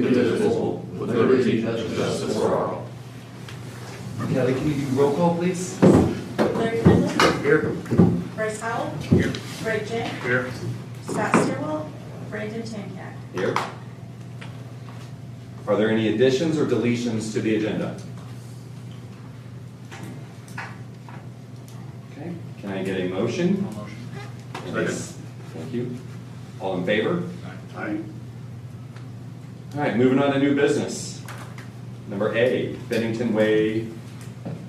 indivisible, with liberty and justice for all. Kelly, can you do roll call, please? Larry Finley. Here. Bryce Howell. Here. Greg J. Here. Scott Stillwell. Brandon Tancat. Here. Are there any additions or deletions to the agenda? Okay, can I get a motion? Second. Thank you. All in favor? Aye. All right, moving on to new business. Number A, Bennington Way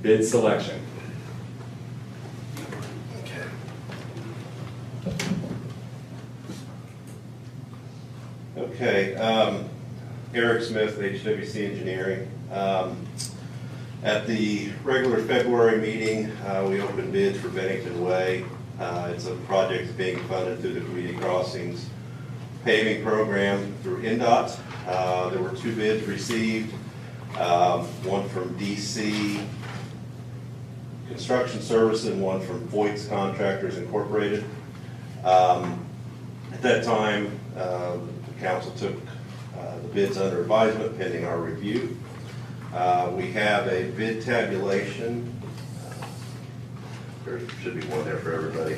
bid selection. Okay, Eric Smith, HWC Engineering. At the regular February meeting, we opened bids for Bennington Way. It's a project being funded through the Community Crossings paving program through NDOT. There were 2 bids received, one from DC Construction Service and one from Voight's Contractors Incorporated. At that time, the council took the bids under advisement pending our review. We have a bid tabulation. There should be one there for everybody.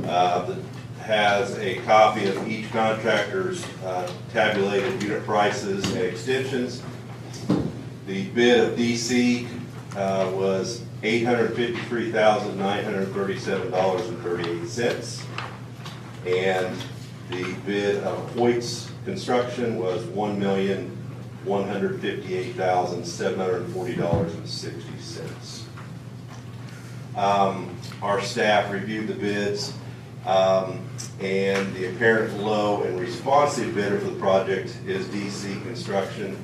That has a copy of each contractor's tabulated unit prices and extensions. The bid of DC was $853,937.38. And the bid of Hoyt's Construction was $1,158,740.60. Our staff reviewed the bids, and the apparent low and responsive bidder for the project is DC Construction.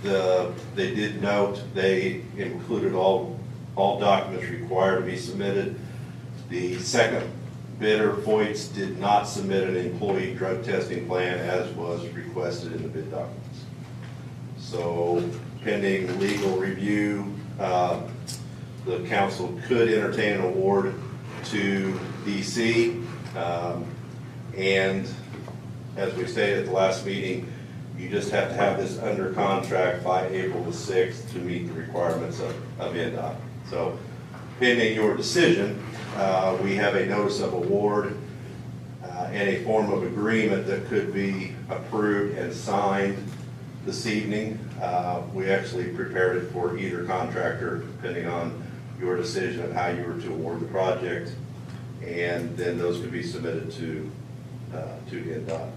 They did note they included all documents required to be submitted. The second bidder, Voight's, did not submit an employee drug testing plan as was requested in the bid documents. So pending legal review, the council could entertain an award to DC. And as we stated at the last meeting, you just have to have this under contract by April the 6th to meet the requirements of NDOT. So pending your decision, we have a notice of award and a form of agreement that could be approved and signed this evening. We actually prepared it for either contractor, depending on your decision of how you were to award the project, and then those could be submitted to NDOT.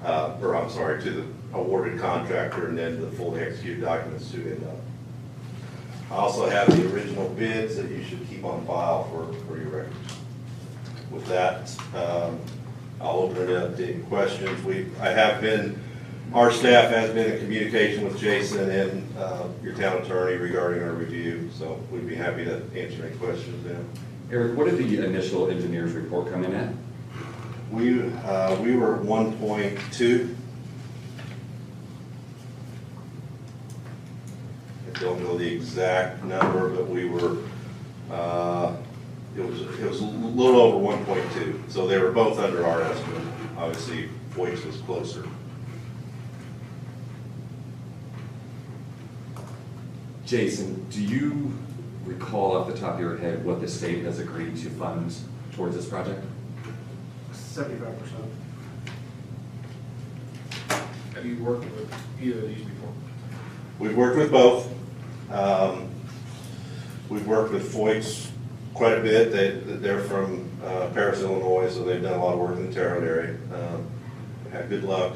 To the awarded contractor, and then the fully executed documents to NDOT. I also have the original bids that you should keep on file for your records. With that, I'll open it up to any questions. Our staff has been in communication with Jason and your town attorney regarding our review, so we'd be happy to answer any questions then. Eric, what did the initial engineer's report come in at? We were at 1.2. I don't know the exact number, but we were, it was a little over 1.2. So they were both under our estimate. Obviously, Voight's was closer. Jason, do you recall off the top of your head what the state has agreed to fund towards this project? 75%. Have you worked with either of these before? We've worked with both. We've worked with Voight's quite a bit. They're from Paris, Illinois, so they've done a lot of work in the Terre Haute area. Had good luck.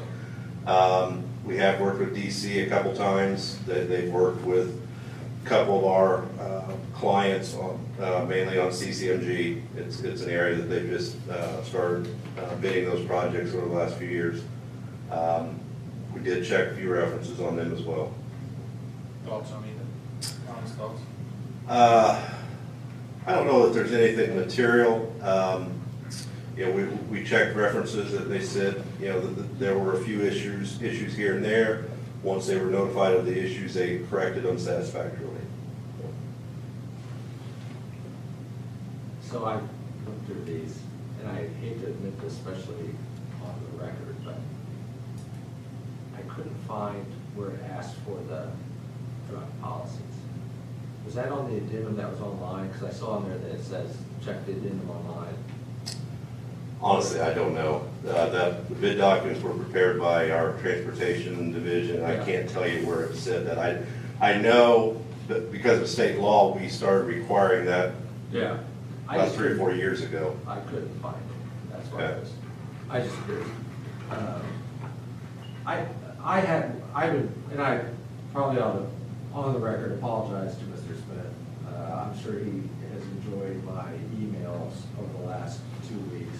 We have worked with DC a couple times. They've worked with a couple of our clients, mainly on CCMG. It's an area that they've just started bidding those projects over the last few years. We did check a few references on them as well. Thoughts on either? Honest thoughts? I don't know that there's anything material. We checked references that they said, that there were a few issues here and there. Once they were notified of the issues, they corrected them satisfactorily. So I looked through these, and I hate to admit this, especially on the record, but couldn't find where it asked for the drug policies. Was that on the addendum that was online? Because I saw on there that it says, check the addendum online. Honestly, I don't know. The bid documents were prepared by our transportation division. I Yeah. can't tell you where it said that. I know that because of state law, we started requiring that Yeah. about 3 or 4 years ago. I couldn't find it. That's why Okay. I just curious. I would, and I probably ought to, on the record, apologize to Mr. Smith. I'm sure he has enjoyed my emails over the last 2 weeks.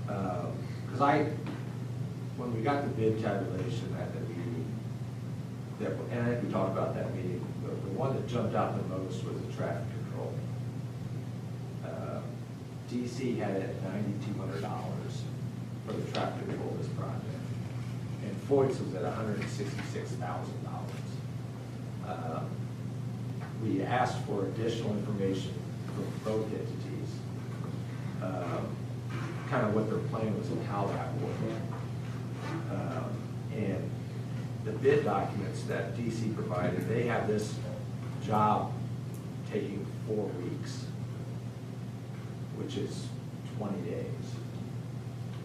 Because when we got the bid tabulation at the meeting, and I think we talked about that meeting, the one that jumped out the most was the traffic control. DC had it at $9,200 for the traffic control of this project. And Foyt's was at $166,000. We asked for additional information from both entities, kind of what their plan was and how that worked. And the bid documents that DC provided, they have this job taking 4 weeks, which is 20 days.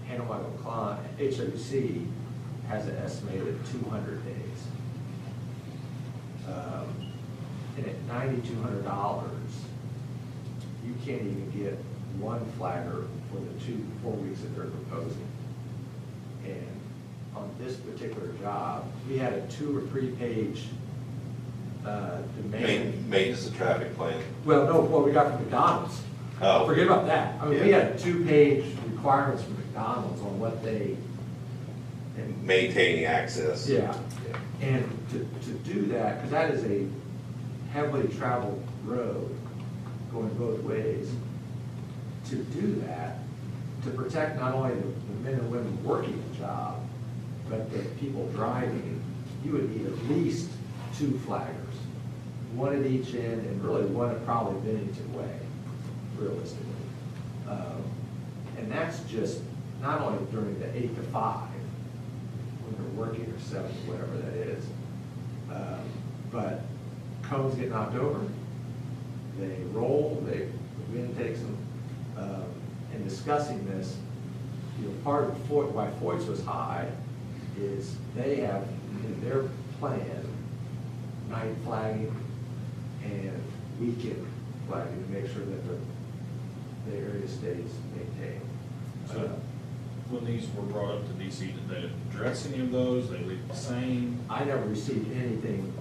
Hannah Klein, HWC has it estimated at 200 days. And at $9,200, you can't even get one flagger for the 4 weeks that they're proposing. And on this particular job, we had a 2 or 3 page demand. Maintenance of traffic plan. Well, no, what we got from McDonald's. Oh. Forget about that. I mean, we Yeah. had 2-page requirements from McDonald's on what they. and- Maintaining access. Yeah, and to do that, because that is a heavily traveled road going both ways, to do that, to protect not only the men and women working the job, but the people driving, you would need at least 2 flaggers, one at each end, and really one at probably Bennington Way, realistically. And that's just not only during the 8 to 5, when they're working, or 7, whatever that is, but cones get knocked over, they roll, the wind takes them. In discussing this, you know, part of why Foyt's was high is they have in their plan night flagging and weekend flagging to make sure that the area stays maintained. So when these were brought up to DC, did they address any of those? They leave the same? I never received anything.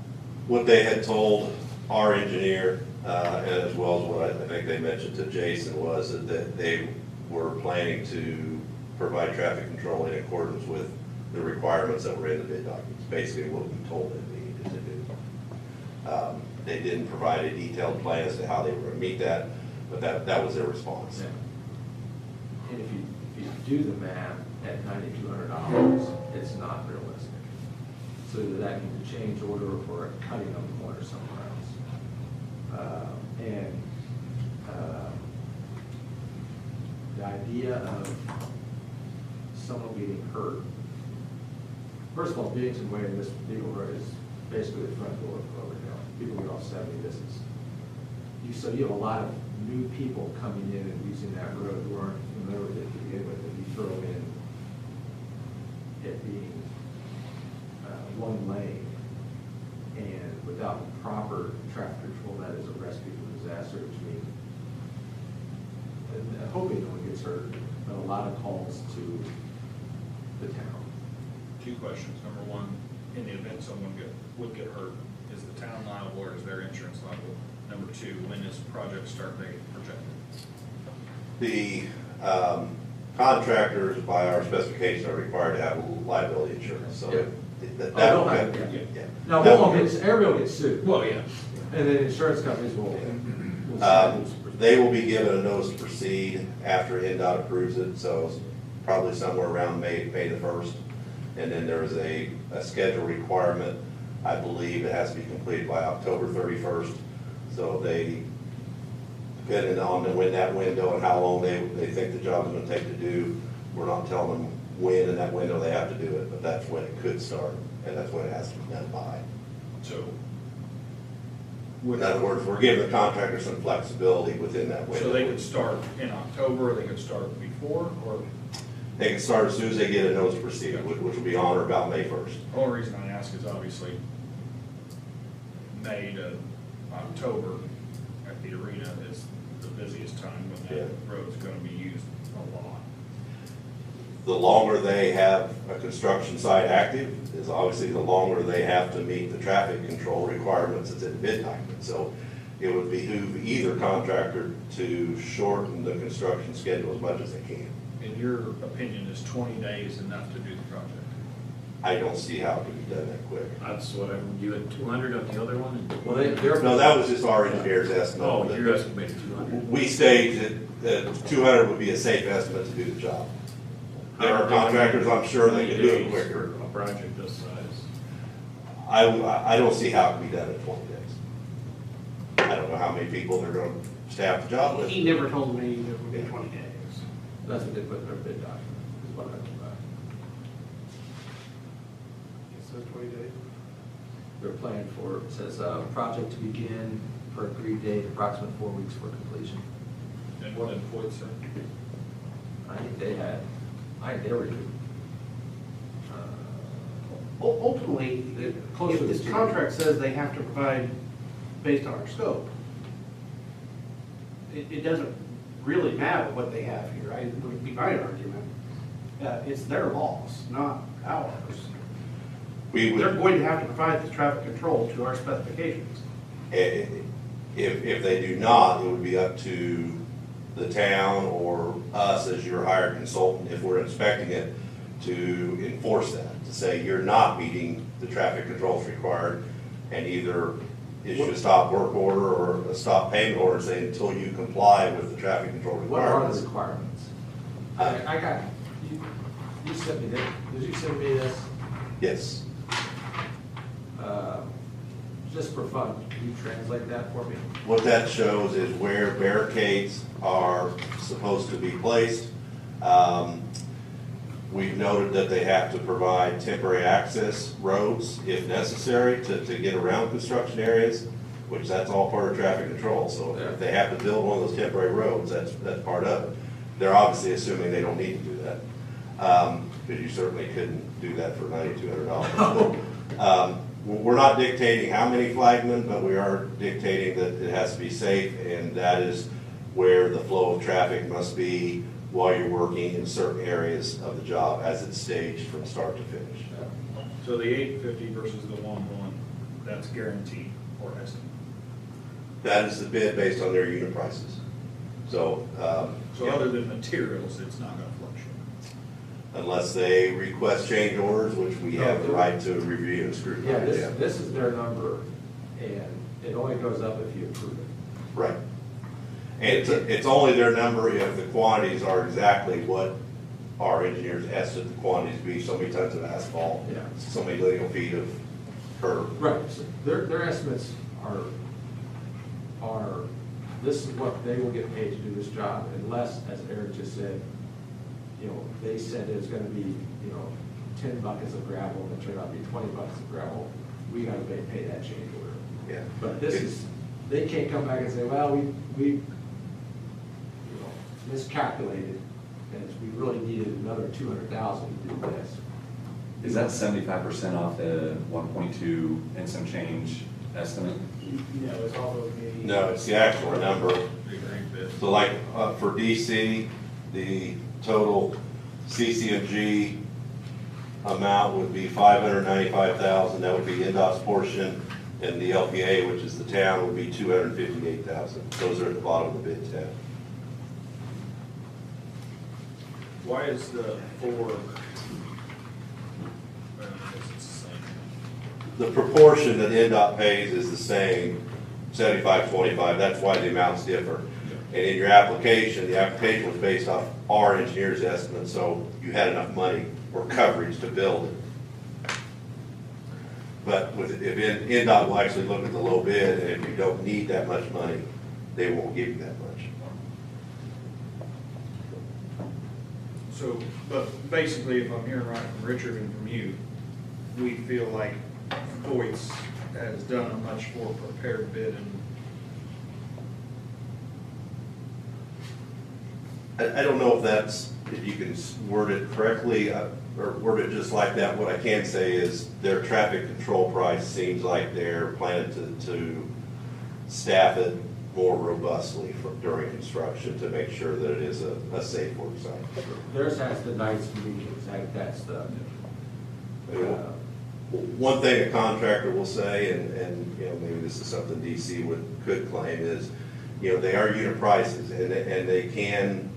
What they had told our engineer, as well as what I think they mentioned to Jason, was that they were planning to provide traffic control in accordance with the requirements that were in the bid documents, basically what we told them they needed to do. They didn't provide a detailed plan as to how they were going to meet that, but that was their response. And if you do the math at $9,200, it's not realistic. So either that needs a change order or a cutting of the corner somewhere else. The idea of someone getting hurt. First of all, Bennington Way in this Beagle Road is basically the front door of Cloverdale. People get off 70 distance. So you have a lot of new people coming in and using that road who aren't familiar with it to begin with. If you throw in it being one lane and without proper traffic control, that is a recipe for disaster, which means, and hoping no one gets hurt, but a lot of calls to the town. 2 questions. Number 1, in the event someone would get hurt, is the town liable or is their insurance liable? Number 2, when is project start date projected? The contractors, by our specifications, are required to have liability insurance, so Yeah. that they'll will have- get, yeah. yeah. Now, That everyone will gets, everybody will get sued. Well, yeah. And then insurance companies will. They will be given a notice to proceed after NDOT approves it, so it's probably somewhere around May the 1st. And then there is a schedule requirement, I believe it has to be completed by October 31st. So they, depending on when that window and how long they think the job is gonna take to do, we're not telling them when in that window they have to do it, but that's when it could start. and that's when it has to be done by. So. In other words, we're giving the contractor some flexibility within that window. So they could start in October, or they could start before, or? They can start as soon as they get a notice to proceed, which will be on or about May 1st. The only reason I ask is obviously May to October at the arena is the busiest time when Yeah. that road's gonna be used a lot. The longer they have a construction site active, is obviously the longer they have to meet the traffic control requirements that's in bid document. So it would behoove either contractor to shorten the construction schedule as much as they can. In your opinion, is 20 days enough to do the project? I don't see how it could be done that quick. That's what you had 200 of the other one? Well, they're. No, that was just our engineer's estimate. Oh, you're estimating 200. We staged that 200 would be a safe estimate to do the job. There are contractors, I'm sure they could do it quicker. A project this size. I don't see how it can be done in 20 days. I don't know how many people they're gonna staff the job with. He never told me it would be 20 days. That's what they put in their bid document, is what I know about. It says 20 days. They're planning for, it says, project to begin per agreed date, approximate 4 weeks for completion. And what did Floyd say? I think they were due. Ultimately, Closer if to this 2. contract says they have to provide based on our scope, it doesn't really matter what they have here. Would be my argument. It's their loss, not ours. We They're would, going to have to provide the traffic control to our specifications. if they do not, it would be up to the town or us as your hired consultant, if we're inspecting it, to enforce that, to say you're not meeting the traffic controls required, and either issue a stop work order or a stop payment order, saying until you comply with the traffic control What are the requirements. requirements? I got, you sent me this, did you send me this? Yes, Just for fun, can you translate that for me? what that shows is where barricades are supposed to be placed. We've noted that they have to provide temporary access roads if necessary to get around construction areas, which that's all part of traffic control. So if they have to build one of those temporary roads, that's part of it. They're obviously assuming they don't need to do that, because you certainly couldn't do that for $9,200. We're not dictating how many flagmen, but we are dictating that it has to be safe, and that is where the flow of traffic must be while you're working in certain areas of the job as it's staged from start to finish. So the 850 versus the 1-1, that's guaranteed or estimate. That is the bid based on their unit prices. So, So other than materials, it's not gonna fluctuate. unless they request change orders, which we have the right to review and Yeah, scrutinize. this is their number, and it only goes up if you approve it. Right. And it's only their number if the quantities are exactly what our engineers estimate the quantities to be, so many tons of asphalt, Yeah. so many lineal feet of curb. Right, so their estimates are, this is what they will get paid to do this job, unless, as Eric just said, they said it's gonna be, 10 buckets of gravel, and it turned out to be 20 buckets of gravel, we gotta pay that change order. Yeah. But this is, they can't come back and say, well, we miscalculated, and we really needed another 200,000 to do this. Is that 75% off the 1.2 and some change estimate? No, it's all of the. No, it's the actual number. Big rank bid. So like, for DC, the total CC&G amount would be $595,000, that would be NDOT's portion, and the LPA, which is the town, would be $258,000. Those are at the bottom of the bid tab. Why is the 4? I guess it's the same. The proportion that NDOT pays is the same, 75-25, that's why the amounts differ. And in your application, the application was based off our engineer's estimate, so you had enough money or coverage to build it. But if NDOT will actually look at the low bid, and if you don't need that much money, they won't give you that much. So, but basically, if I'm hearing right from Richard and from you, we feel like Hoyt's has done a much more prepared bid and I don't know if you can word it correctly, or word it just like that. What I can say is their traffic control price seems like they're planning to staff it more robustly during construction to make sure that it is a safe work site. Theirs has the nights and weekends, that's the, One thing a contractor will say, and maybe this is something DC could claim, is, they are unit prices, and they can,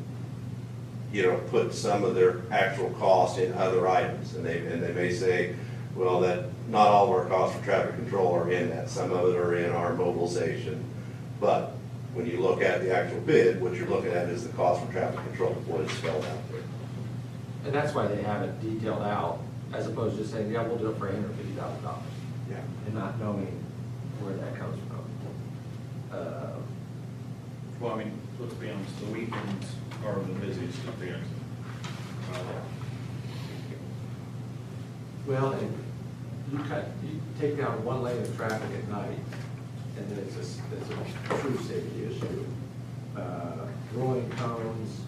put some of their actual cost in other items, and they may say, well, that not all of our costs for traffic control are in that. Some of it are in our mobilization, but when you look at the actual bid, what you're looking at is the cost for traffic control, what is spelled out there. and that's why they have it detailed out, as opposed to just saying, yeah, we'll do it for $150,000. Yeah. And not knowing where that comes from. well, I mean, let's be honest, the weekends are the busiest at the exit. Well, and you take down one lane of traffic at night, and then it's a true safety issue. Rolling cones,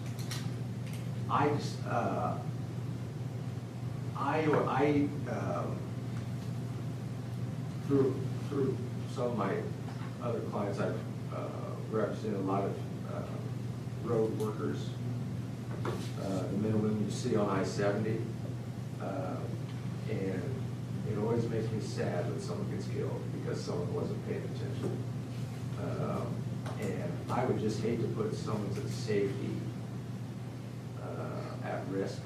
through some of my other clients, I've represented a lot of road workers, the men and women you see on I-70, and it always makes me sad when someone gets killed because someone wasn't paying attention. And I would just hate to put someone's safety at risk.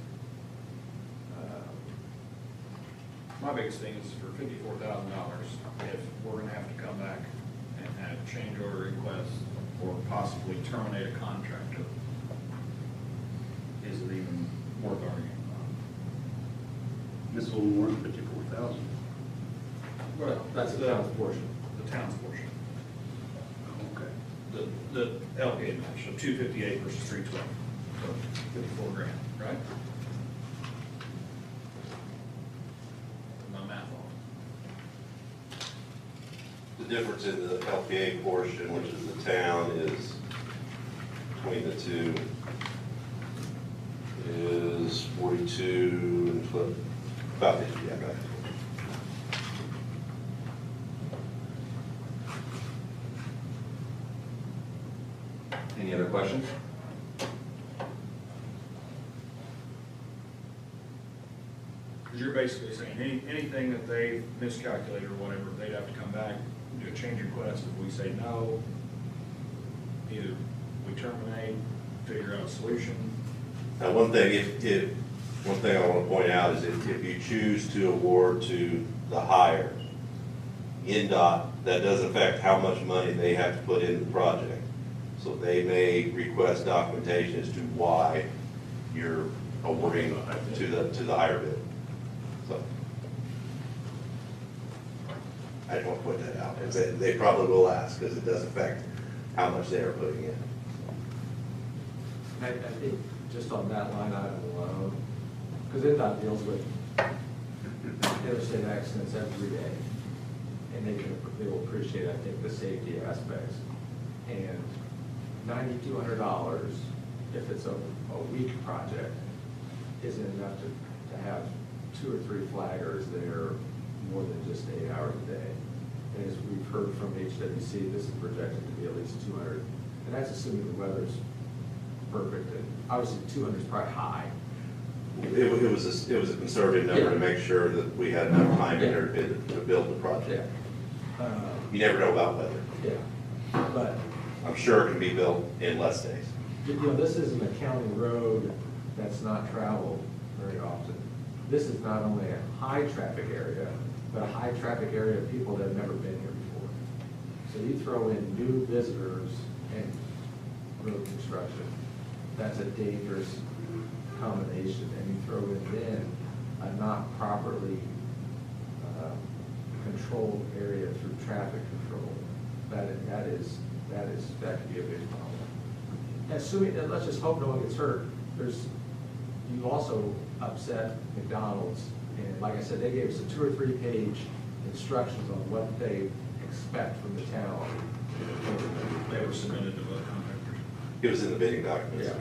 My biggest thing is for $54,000, if we're gonna have to come back and have change order requests or possibly terminate a contract, is it even worth arguing This will more than 54,000. about? Well, That's the town's portion. The town's portion. Okay. The LPA match of 258 versus 312, so 54 grand, right? My math off. The difference in the LPA portion, which is the town, is between the two is 42 and about 50, yeah, right. Any other questions? Because you're basically saying anything that they miscalculate or whatever, they'd have to come back, do a change request. If we say no, either we terminate, figure out a solution. Now, one thing I want to point out is if you choose to award to the hire, NDOT, that does affect how much money they have to put in the project. So they may request documentation as to why you're awarding to the higher bid. So I just want to point that out, because they probably will ask, because it does affect how much they are putting in. I think just on that line item alone, because NDOT deals with interstate accidents every day, and they will appreciate, I think, the safety aspects. And $9,200, if it's a week project, isn't enough to have 2 or 3 flaggers there more than just 8 hours a day. And as we've heard from HWC, this is projected to be at least 200, and that's assuming the weather's perfect. And obviously, 200 is probably high. It was a conservative number to Yeah. make sure that we had enough time in there to build the project. You never know about weather. Yeah, but I'm sure it can be built in less days. this isn't a county road that's not traveled very often. This is not only a high traffic area, but a high traffic area of people that have never been here before. So you throw in new visitors and road construction, that's a dangerous combination. And you throw in then a not properly controlled area through traffic control, that could be a big problem. Assuming, and let's just hope no one gets hurt. You also upset McDonald's And like I said, they gave us a 2 or 3 page instructions on what they expect from the town. They were submitted to both contractors. It was in the bidding documents. Yeah.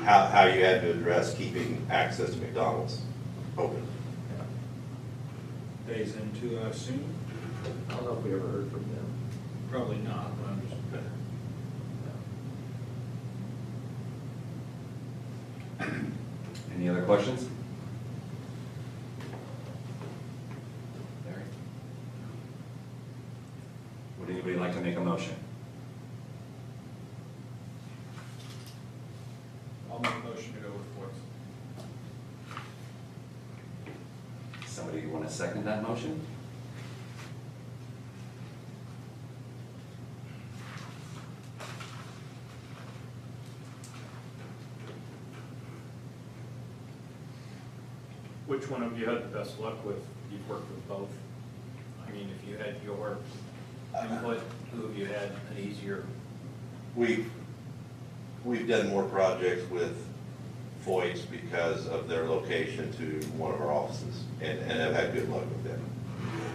How you had to address keeping access to McDonald's open. Days into, I assume? I don't know if we ever heard from them. Probably not, but I'm just. Any other questions? Larry? Would anybody like to make a motion? I'll make a motion to go with fourth. Somebody want to second that motion? Which one of you had the best luck with, you've worked with both? I mean, if you had your input, who have you had an easier? We've done more projects with Foyt's because of their location to one of our offices, and have had good luck with them.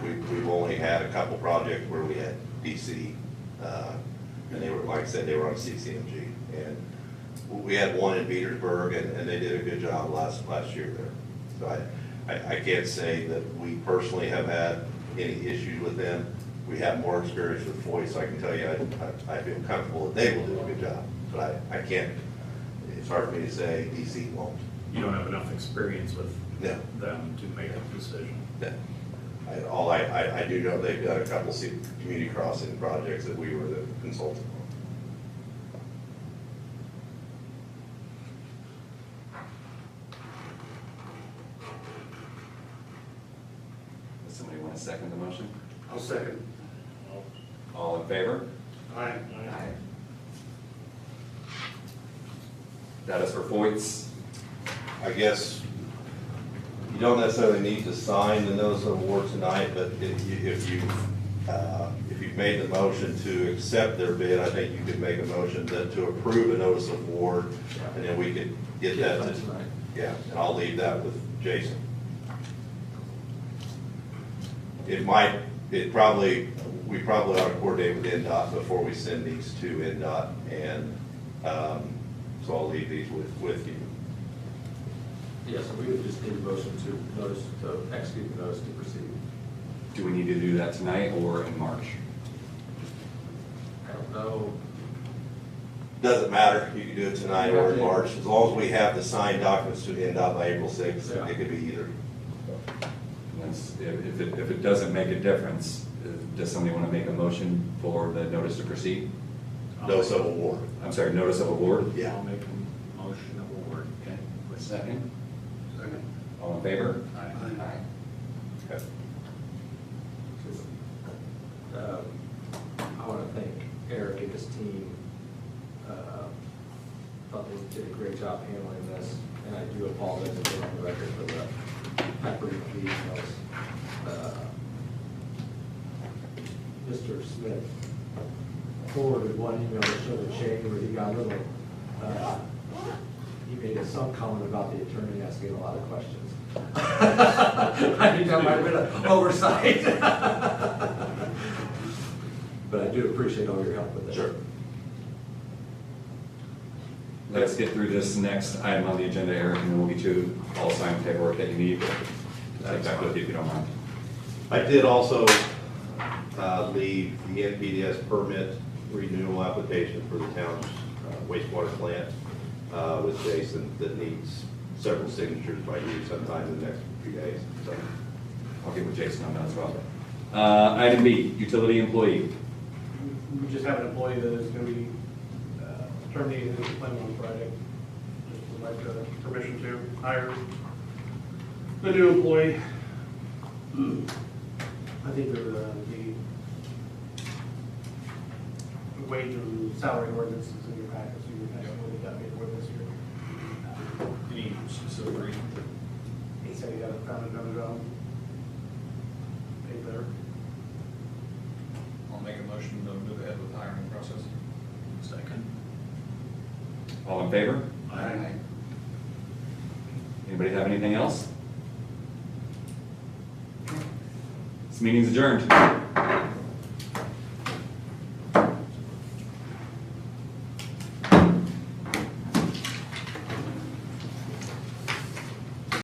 We've only had a couple projects where we had DC, and they were, like I said, they were on CCMG. And we had one in Petersburg, and they did a good job last year there. So I can't say that we personally have had any issues with them. We have more experience with Foyt's, so I can tell you, I feel comfortable that they will do a good job. But I can't, it's hard for me to say DC won't. You don't have enough experience with No. them to make a decision. No. I do know they've done a couple community crossing projects that we were the consultant on. Does somebody want to second the motion? I'll second. All in favor? Aye. That is for Foyt's. I guess you don't necessarily need to sign the notice of award tonight, but if you've made the motion to accept their bid, I think you could make a motion to approve a notice of award, and then we could get that to, tonight. yeah, and I'll leave that with Jason. We probably ought to coordinate with NDOT before we send these to NDOT, and so I'll leave these with you. Yes, we would just need a motion to execute the notice to proceed. Do we need to do that tonight or in March? I don't know. Doesn't matter, you can do it tonight or in March, as long as we have the signed documents to NDOT by April 6th, Yeah. it could be either. If it doesn't make a difference, does somebody want to make a motion for the notice to proceed? Notice of award. I'm sorry, notice of award? Yeah. I'll make a motion of award. Okay, with second. Second. All in favor? Aye. Okay. I want to thank Eric and his team. Thought they did a great job handling this, and I do apologize for being on the record for the peppering of the emails. Mr. Smith forwarded one email that showed a chain where he got a little, he made some comment about the attorney asking a lot of questions. I think that might have been an oversight. But I do appreciate all your help with it. Sure. Let's get through this next item on the agenda, Eric, and then we'll get you all signed paperwork that you need. Take back with you if you don't mind. I did also leave the NPDS permit renewal application for the town's wastewater plant with Jason that needs several signatures by you sometime in the next few days. So, I'll get with Jason on that as well. Item B, utility employee. We just have an employee that is going to be terminated his employment on the project. Just would like permission to hire the new employee. I think the wage and salary ordinance is in your packet, so you guys will get that paperwork this year. Any specific reason? He said he had found another job. Paid better. I'll make a motion to move ahead with the hiring process. Second. All in favor? Aye. Anybody have anything else? This meeting's adjourned.